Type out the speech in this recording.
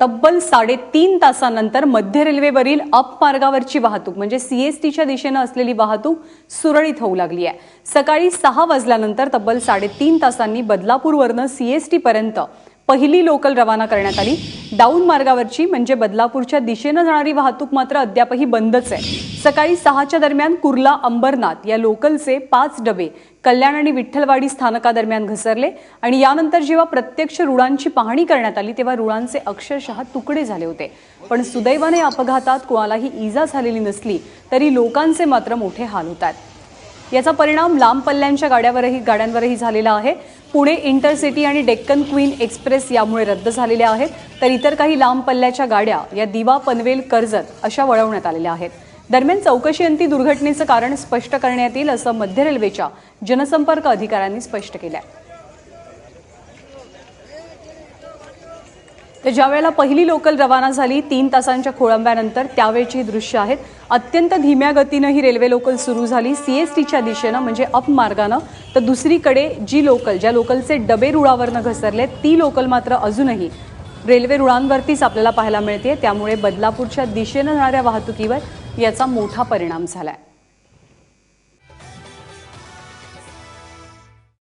तब्बल 3.5 तासांनंतर मध्य रेल्वेवरील अप मार्गावरची वाहतूक म्हणजे सीएसटीच्या दिशेने असलेली वाहतूक सुरळीत होऊ लागली आहे। सकाळी 6 वाजल्यानंतर तब्बल 3.5 तासांनी बदलापूरवरून सीएसटी पर्यंत पहिली लोकल रवाना करण्यात आली। डाऊन मार्गावरची म्हणजे बदलापूरच्या दिशेने जाणारी वाहतूक मात्र अद्यापही बंदच आहे। सकाळी 6च्या दरम्यान कुर्ला अंबरनाथ या लोकलचे 5 डबे कल्याण आणि विठ्ठलवाडी स्थानकादरम्यान घसरले आणि यानंतर जेव्हा प्रत्यक्ष रुळांची पाहणी करण्यात आली तेव्हा रुळांचे अक्षरशः तुकडे झाले होते। पण सुदैवाने अपघातात कोणालाही इजा झालेली नसली तरी लोकांचे मात्र मोठे हाल होतात। याचा परिणाम लांब पल्ल्यांच्या गाड्यांवरही झालेला आहे। पुणे इंटरसिटी आणि डेक्कन क्वीन एक्सप्रेस यामुळे रद्द झालेल्या आहेत, तर इतर काही लांब पल्ल्याच्या गाड्या या दिवा पनवेल कर्जत अशा वळवण्यात आलेल्या आहेत। दरम्यान चौकशीअंती दुर्घटनेचं कारण स्पष्ट करण्यात येईल असं मध्य रेल्वेच्या जनसंपर्क अधिकाऱ्यांनी स्पष्ट केलं आहे। तर ज्यावेळेला पहिली लोकल रवाना झाली 3 तासांच्या खोळंब्यानंतर त्यावेळची दृश्य आहेत। अत्यंत धीम्या गतीने ही रेल्वे लोकल सुरू झाली सीएसटीच्या दिशेने म्हणजे अप मार्गाने, तर दुसरीकडे ज्या लोकलचे डबे रुळावरनं घसरले ती लोकल मात्र अजूनही रेल्वे रुळांवरतीच आपल्याला पाहायला मिळते। त्यामुळे बदलापूरच्या दिशेने जाणाऱ्या वाहतुकीवर याचा मोठा परिणाम झालाय।